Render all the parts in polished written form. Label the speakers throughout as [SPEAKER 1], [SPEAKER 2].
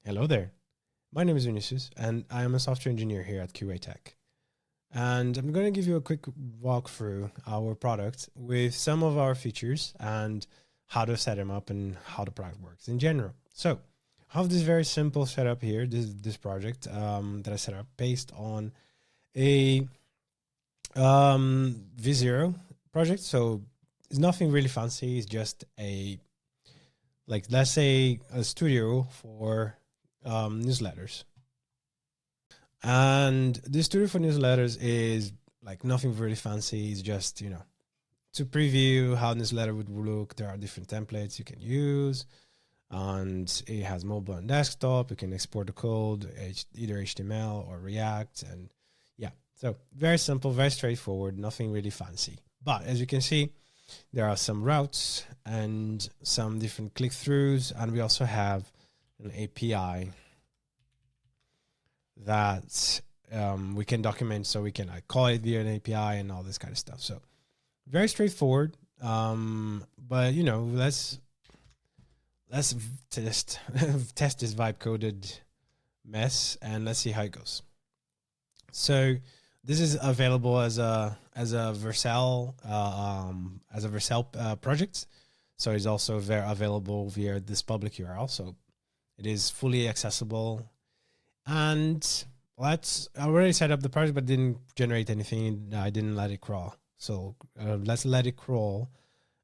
[SPEAKER 1] Hello there. My name is Vinicius, and I am a software engineer here at QA.tech. And I'm going to give you a quick walk through our product with some of our features and how to set them up and how the product works in general. So I have this very simple setup here, this project that I set up based on a V0 project. So it's nothing really fancy. It's just let's say a studio for newsletters. And this studio for newsletters is like nothing really fancy. It's just, to preview how newsletter would look. There are different templates you can use, and it has mobile and desktop. You can export the code, either HTML or React. And yeah, so very simple, very straightforward, nothing really fancy. But as you can see, there are some routes and some different click-throughs, and we also have an API that we can document, so we can call it via an API and all this kind of stuff. So very straightforward. But let's test test this vibe coded mess and let's see how it goes. So this is available as a Vercel project. So it's also available via this public URL. So it is fully accessible. And I already set up the project, but didn't generate anything. I didn't let it crawl. So let's let it crawl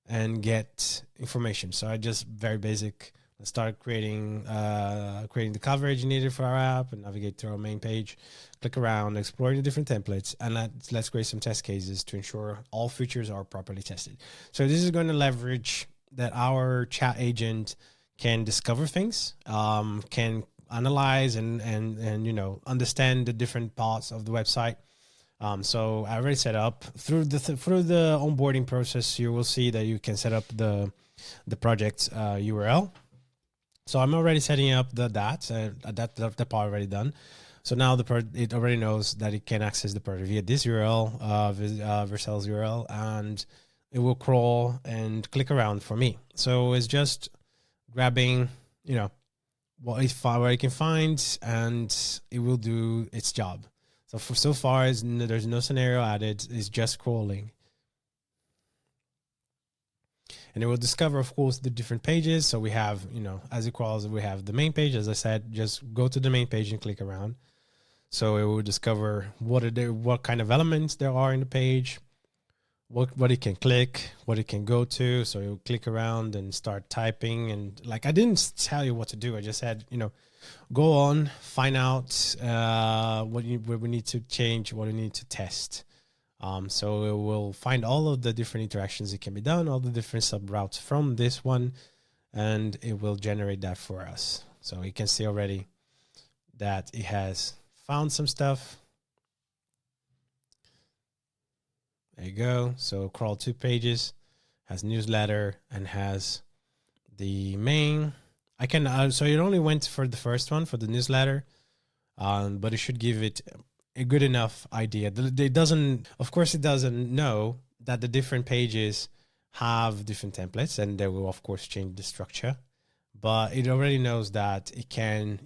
[SPEAKER 1] and get information. So I just very basic. Let's start creating the coverage needed for our app and navigate through our main page. Click around, exploring the different templates, and let's create some test cases to ensure all features are properly tested. So this is going to leverage that our chat agent can discover things, can analyze and understand the different parts of the website. So I already set up through the onboarding process. You will see that you can set up the project URL. So I'm already setting up that part already done. So now it already knows that it can access the project via this URL, Vercel's URL, and it will crawl and click around for me. So it's just grabbing, what it can find, and it will do its job. So far, there's no scenario added. It's just crawling. And it will discover, of course, the different pages. So we have, as it crawls, we have the main page. As I said, just go to the main page and click around. So it will discover what kind of elements there are in the page, what it can click, what it can go to. So you'll click around and start typing. And I didn't tell you what to do. I just said, go on, find out what we need to change, what we need to test. So it will find all of the different interactions that can be done, all the different sub routes from this one, and it will generate that for us. So you can see already that it has found some stuff. There you go. So crawl 2 pages, has newsletter, and has the main. I can so it only went for the first one for the newsletter, but it should give it a good enough idea. It doesn't know that the different pages have different templates, and they will of course change the structure. But it already knows that it can,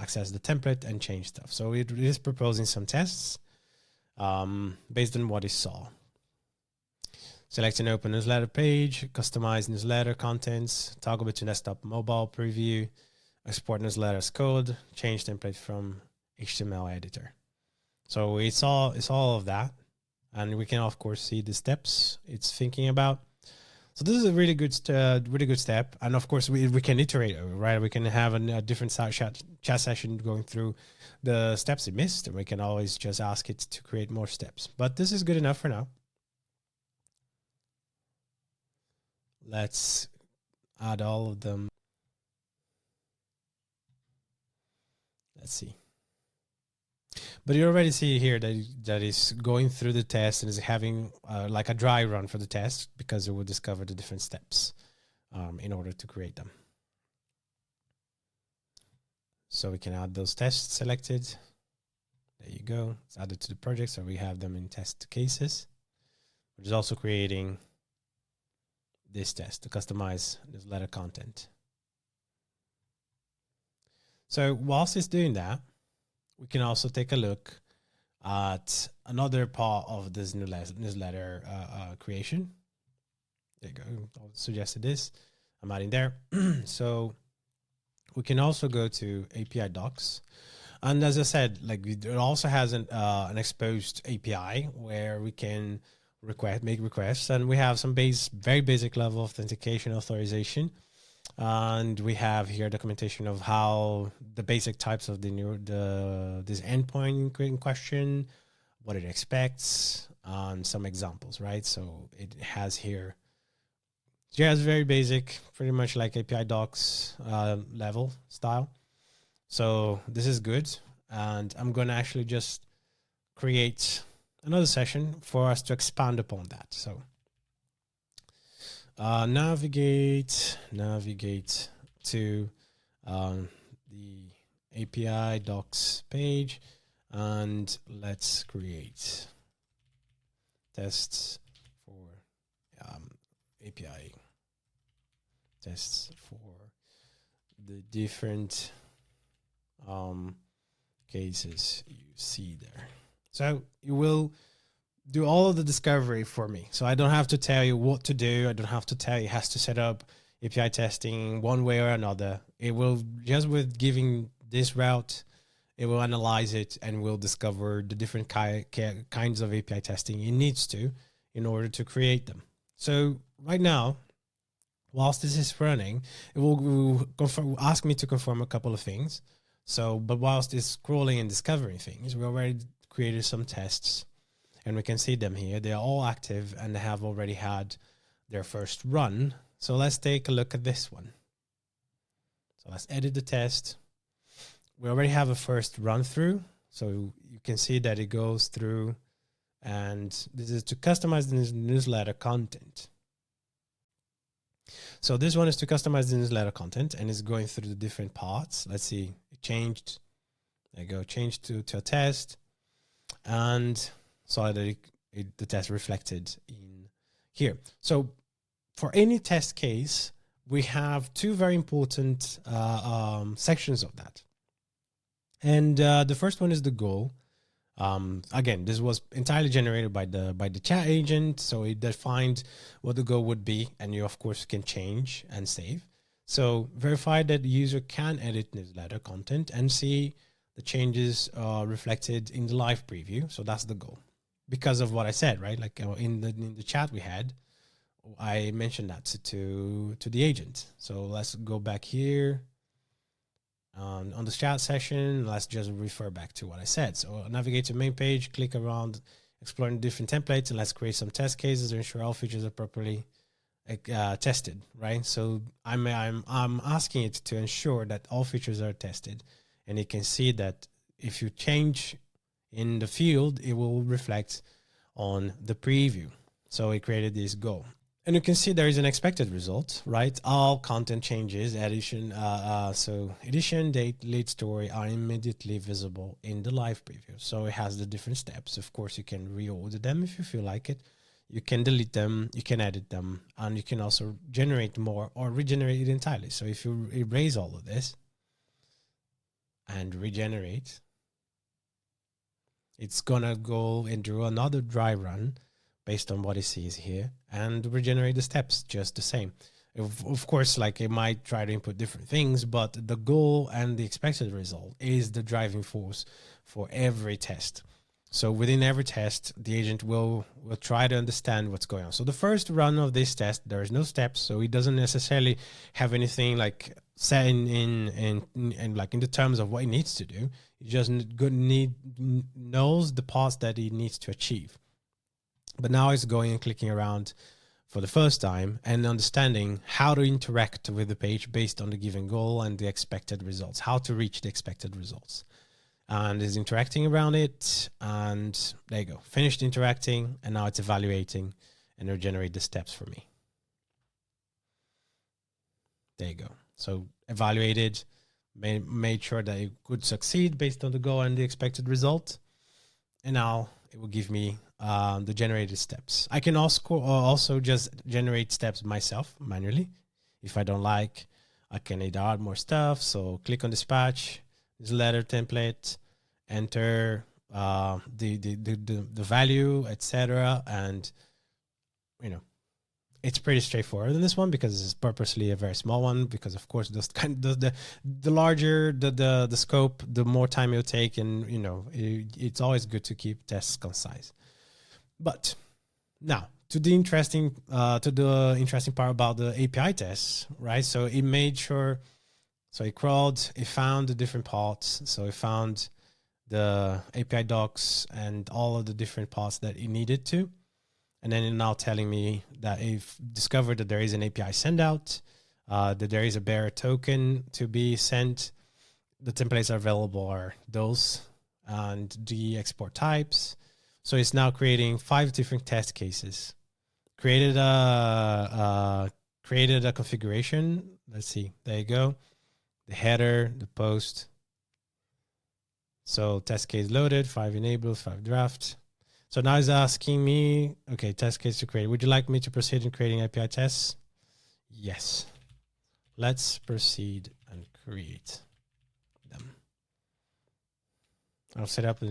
[SPEAKER 1] access the template and change stuff. So it is proposing some tests based on what it saw. Select an open newsletter page, customize newsletter contents, toggle between desktop, mobile preview, export newsletter as code, change template from HTML editor. So it's all of that, and we can of course see the steps it's thinking about. So this is a really good step, and of course we can iterate over, right? We can have a different chat session going through the steps it missed, and we can always just ask it to create more steps. But this is good enough for now. Let's add all of them. Let's see. But you already see here that is going through the test and is having like a dry run for the test, because it will discover the different steps in order to create them. So we can add those tests selected. There you go. It's added to the project, so we have them in test cases. Which is also creating this test to customize newsletter content. So whilst it's doing that, we can also take a look at another part of this newsletter creation. There you go. I'll suggest this. I'm adding there. So we can also go to API docs. And as I said, like it also has an exposed API where we can make requests, and we have some very basic level authentication authorization. And we have here documentation of how the basic types of this endpoint in question, what it expects, and some examples, right? So it has here just very basic, pretty much like API docs level style. So this is good. And I'm going to actually just create another session for us to expand upon that. So navigate to the API docs page, and let's create tests for API tests for the different cases you see there. So you will do all of the discovery for me. So I don't have to tell you what to do. I don't have to tell you it has to set up API testing one way or another. It will, just with giving this route, it will analyze it and will discover the different kinds of API testing it needs to in order to create them. So right now, whilst this is running, it will ask me to confirm a couple of things. So, but whilst it's scrolling and discovering things, we already created some tests, and we can see them here. They're all active and they have already had their first run. So let's take a look at this one. So let's edit the test. We already have a first run through. So you can see that it goes through, and this is to customize the newsletter content. So this one is to customize the newsletter content, and it's going through the different parts. Let's see, it changed. There you go, changed to a test, and so that the test reflected in here. So for any test case, we have two very important sections of that. And the first one is the goal. Again, this was entirely generated by the chat agent, so it defined what the goal would be, and you of course can change and save. So verify that the user can edit newsletter content and see the changes reflected in the live preview. So that's the goal, because of what I said, right? Like in the chat we had, I mentioned that to the agent. So let's go back here. On the chat session, let's just refer back to what I said. So navigate to main page, click around, exploring different templates, and let's create some test cases to ensure all features are properly tested, right? So I'm asking it to ensure that all features are tested, and it can see that if you change in the field, it will reflect on the preview. So it created this goal. And you can see there is an expected result, right? All content changes, edition, date, lead story are immediately visible in the live preview. So it has the different steps. Of course, you can reorder them if you feel like it. You can delete them, you can edit them, and you can also generate more or regenerate it entirely. So if you erase all of this and regenerate, it's gonna go and do another dry run based on what it sees here and regenerate the steps just the same. Of course, like it might try to input different things, but the goal and the expected result is the driving force for every test. So within every test, the agent will try to understand what's going on. So the first run of this test, there is no steps, so it doesn't necessarily have anything like set in like in the terms of what it needs to do. It just knows the parts that it needs to achieve. But now it's going and clicking around for the first time and understanding how to interact with the page based on the given goal and the expected results, how to reach the expected results. And is interacting around it, and there you go, finished interacting, and now it's evaluating and it'll generate the steps for me. There you go. So evaluated, made sure that it could succeed based on the goal and the expected result. And now it will give me the generated steps. I can also just generate steps myself manually. If I don't like, I can either add more stuff. So click on dispatch, this letter template, enter the value, etc. And it's pretty straightforward in this one because it's purposely a very small one, because of course those the larger the scope, the more time it'll take, and it's always good to keep tests concise. But now to the interesting part about the API tests, right? So it made sure, so it crawled, it found the different parts, so it found the API docs and all of the different parts that it needed to. And then it's now telling me that it's discovered that there is an API sendout, that there is a bearer token to be sent. The templates are available are those, and the export types. So it's now creating 5 different test cases. Created a configuration. Let's see. There you go. The header, the post. So test case loaded, 5 enabled, 5 draft. So now it's asking me, okay, test case to create. Would you like me to proceed in creating API tests? Yes. Let's proceed and create them. I'll set up.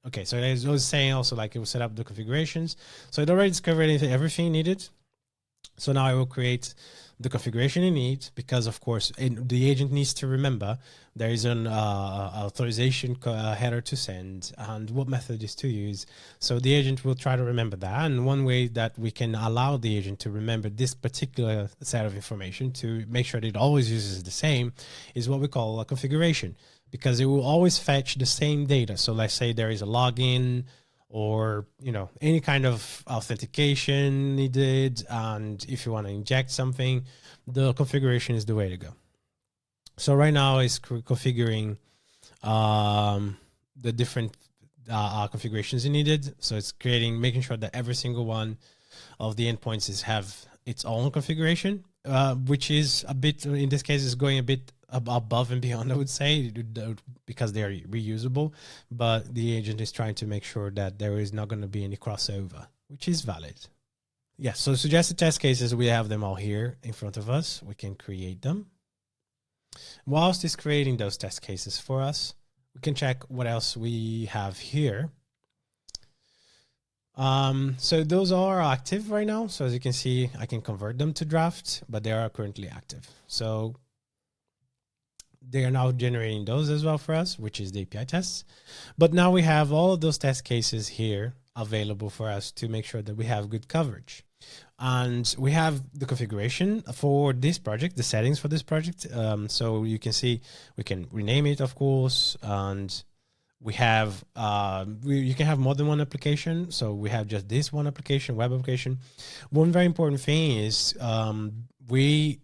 [SPEAKER 1] Okay, so I was saying also, like, it will set up the configurations. So it already discovered everything needed. So now I will create the configuration it needs, because of course the agent needs to remember there is an authorization header to send and what method is to use. So the agent will try to remember that. And one way that we can allow the agent to remember this particular set of information to make sure that it always uses the same is what we call a configuration, because it will always fetch the same data. So let's say there is a login, or any kind of authentication needed, and if you want to inject something, the configuration is the way to go. So right now it's configuring the different configurations needed. So it's making sure that every single one of the endpoints have its own configuration, which is a bit, in this case, is going a bit above and beyond, I would say, because they are reusable, but the agent is trying to make sure that there is not going to be any crossover, which is valid. Yes, so suggested test cases, we have them all here in front of us. We can create them. Whilst it's creating those test cases for us, we can check what else we have here. So those are active right now. So as you can see, I can convert them to draft, but they are currently active. So they are now generating those as well for us, which is the API tests. But now we have all of those test cases here available for us to make sure that we have good coverage. And we have the configuration for this project, the settings for this project. So you can see we can rename it, of course, and we have you can have more than one application. So we have just this one application, web application. One very important thing is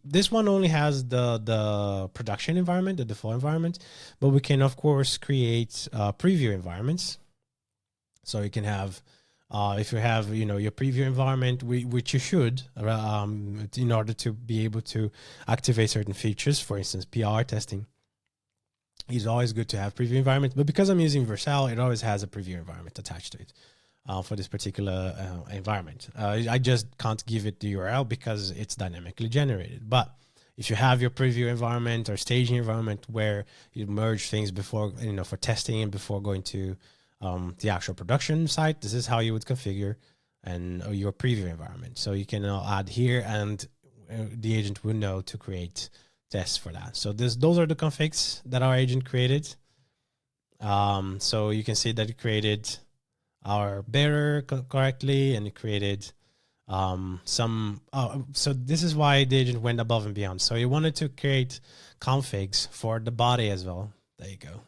[SPEAKER 1] this one only has the production environment, the default environment, but we can of course create preview environments. So you can have if you have your preview environment, which you should in order to be able to activate certain features, for instance PR testing. It's always good to have preview environment, but because I'm using Vercel, it always has a preview environment attached to it for this particular environment. I just can't give it the URL because it's dynamically generated. But if you have your preview environment or staging environment where you merge things before, for testing and before going to the actual production site, this is how you would configure your preview environment. So you can add here, and the agent will know to create tests for that. So those are the configs that our agent created. So you can see that it created our bearer correctly, and it created some. So this is why the agent went above and beyond. So he wanted to create configs for the body as well. There you go.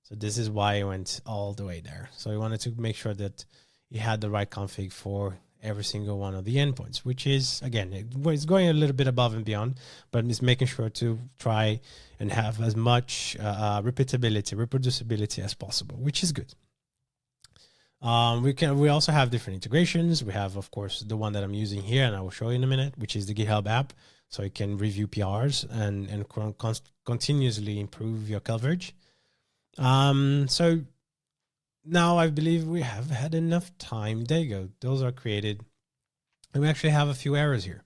[SPEAKER 1] So this is why he went all the way there. So he wanted to make sure that he had the right config for every single one of the endpoints, which is, again, it's going a little bit above and beyond, but it's making sure to try and have as much reproducibility as possible, which is good. We also have different integrations. We have, of course, the one that I'm using here, and I will show you in a minute, which is the GitHub app. So you can review PRs and continuously improve your coverage. So now I believe we have had enough time. There you go. Those are created. And we actually have a few errors here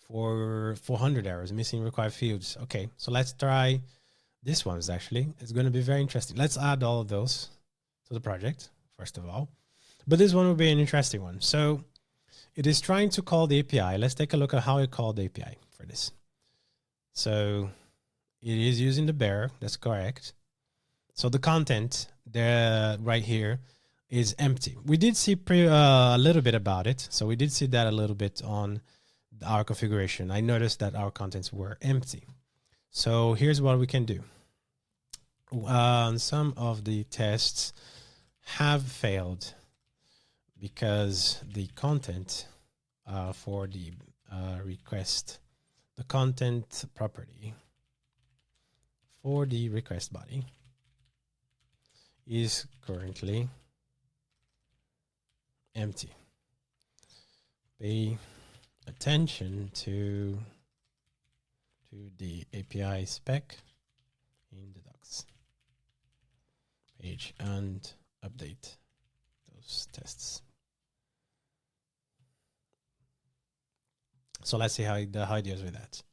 [SPEAKER 1] for 400 errors, missing required fields. Okay, so let's try This one is actually, it's going to be very interesting. Let's add all of those to the project, first of all. But this one will be an interesting one. So it is trying to call the API. Let's take a look at how it called the API for this. So it is using the bearer. That's correct. So the content there right here is empty. We did see a little bit about it. So we did see that a little bit on our configuration. I noticed that our contents were empty. So here's what we can do. Some of the tests have failed because the content for the request, the content property for the request body is currently empty. Pay attention to the API spec in the docs page and update those tests. So let's see how it deals with that.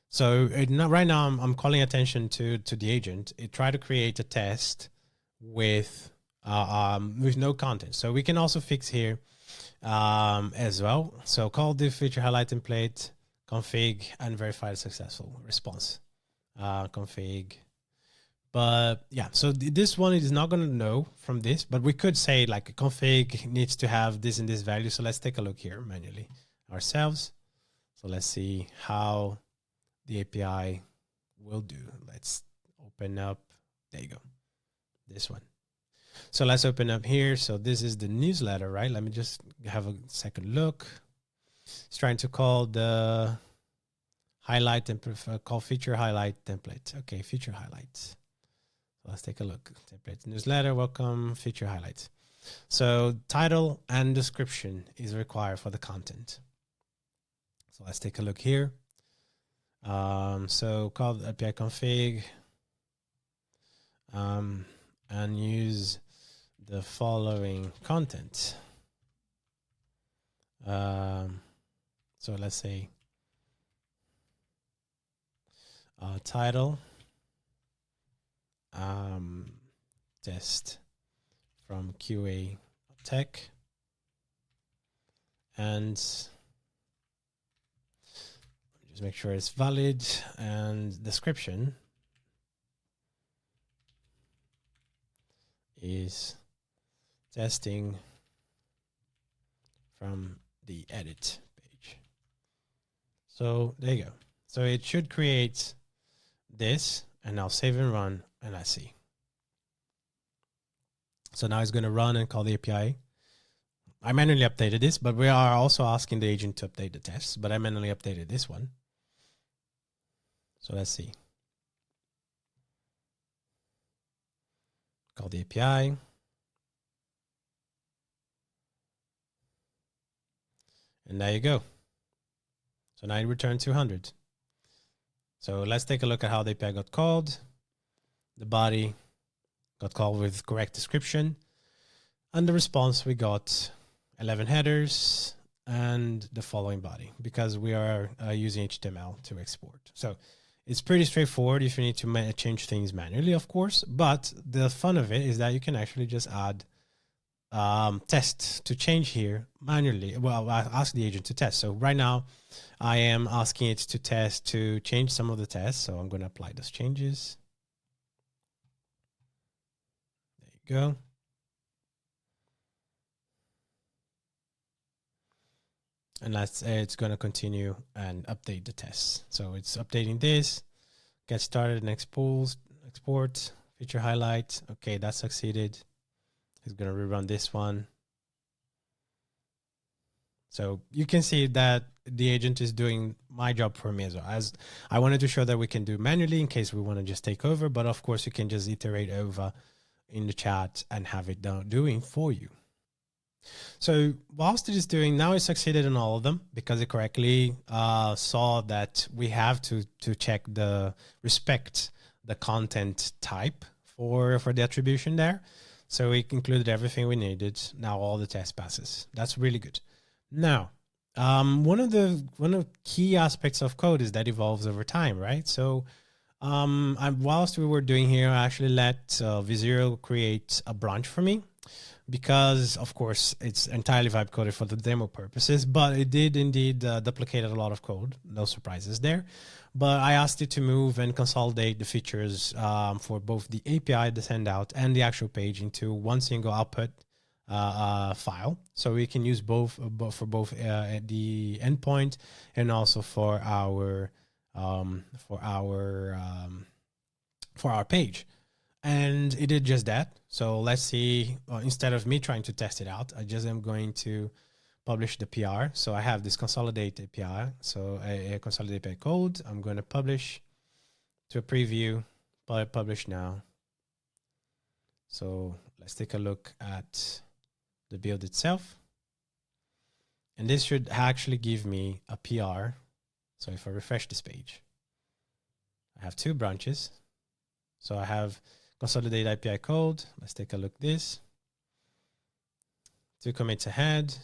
[SPEAKER 1] So right now I'm calling attention to the agent. It tried to create a test with no content. So we can also fix here as well. So call the feature highlight template, config, and verify the successful response. Config. But yeah, so this one is not going to know from this, but we could say like config needs to have this and this value. So let's take a look here manually ourselves. So let's see how the API will do. Let's open up. There you go. This one. So let's open up here. So this is the newsletter, right? Let me just have a second look. It's trying to call the highlight and call feature highlight template. Okay, feature highlights. So let's take a look. Template newsletter, welcome, feature highlights. So title and description is required for the content. So let's take a look here. So call the API config and use the following content. So let's say title test from QA.tech and just make sure it's valid, and description is testing from the edit page. So there you go. So it should create this, and I'll save and run, and let's see. So now it's going to run and call the API. I manually updated this, but we are also asking the agent to update the tests, but I manually updated this one. So let's see. Call the API. And there you go. So now it returned 200. So let's take a look at how the API got called. The body got called with correct description. And the response, we got 11 headers and the following body, because we are using HTML to export. So it's pretty straightforward if you need to change things manually, of course. But the fun of it is that you can actually just add tests to change here manually. Well, I ask the agent to test. So right now I am asking it to change some of the tests. So I'm going to apply those changes. There you go. And it's going to continue and update the tests. So it's updating this, get started and export, feature highlight. Okay, that succeeded. It's going to rerun this one. So you can see that the agent is doing my job for me as well. As I wanted to show that we can do manually in case we want to just take over, but of course you can just iterate over in the chat and have it doing for you. So whilst it is doing, now it succeeded in all of them because it correctly saw that we have to check respect the content type for the attribution there. So it included everything we needed. Now all the test passes. That's really good. Now, one of the key aspects of code is that evolves over time, right? So Whilst we were doing here, I actually let V0 create a branch for me, because of course it's entirely vibe coded for the demo purposes, but it did indeed duplicate a lot of code. No surprises there. But I asked it to move and consolidate the features for both the API, the sendout, and the actual page into one single output file, so we can use both for both the endpoint and also for our page. And it did just that. So let's see, instead of me trying to test it out, I just am going to publish the PR. So I have this consolidate API. So a consolidate API code. I'm going to publish to a preview, publish now. So let's take a look at the build itself. And this should actually give me a PR. So if I refresh this page, I have two branches. So I have consolidate API code. Let's take a look at this. 2 commits ahead.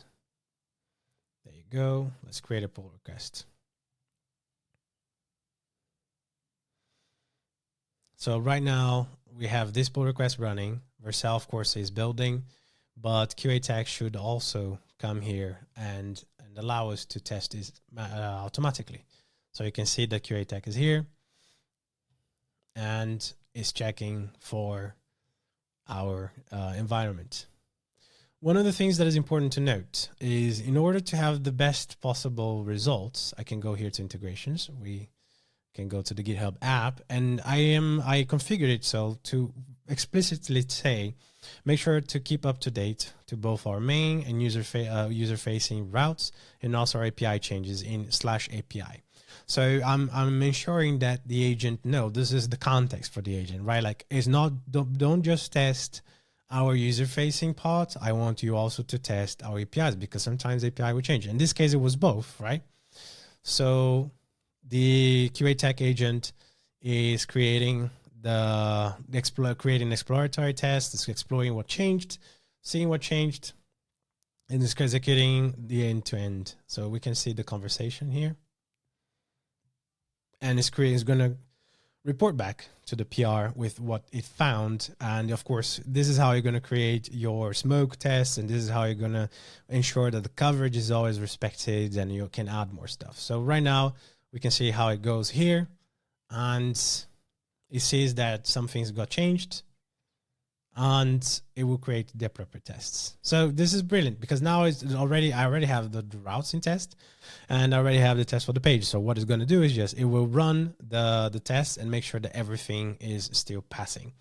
[SPEAKER 1] There you go. Let's create a pull request. So right now we have this pull request running. Vercel, of course, is building, but QA.tech should also come here and allow us to test this automatically. So you can see that QA.tech is here and is checking for our environment. One of the things that is important to note is, in order to have the best possible results, I can go here to integrations. We can go to the GitHub app, and I configured it so to explicitly say, make sure to keep up to date to both our main and user-facing routes, and also our API changes in /API. So I'm ensuring that the agent this is the context for the agent, right? Like, it's not, don't just test our user-facing part. I want you also to test our APIs, because sometimes API will change. In this case, it was both, right? So the QA.tech agent is creating creating exploratory tests. It's exploring what changed, seeing what changed, and it's executing the end-to-end. So we can see the conversation here. And it's going to report back to the PR with what it found. And of course, this is how you're going to create your smoke tests, and this is how you're going to ensure that the coverage is always respected, and you can add more stuff. So right now we can see how it goes here, and it says that some things got changed, and it will create the appropriate tests. So this is brilliant, because now I already have the routes in test, and I already have the test for the page. So what it's going to do is it will run the test and make sure that everything is still passing.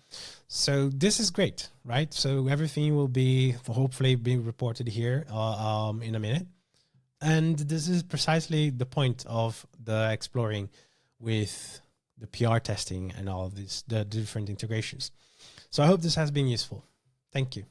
[SPEAKER 1] So this is great, right? So everything will be hopefully being reported here in a minute. And this is precisely the point of the exploring with the PR testing and all of this, the different integrations. So I hope this has been useful. Thank you.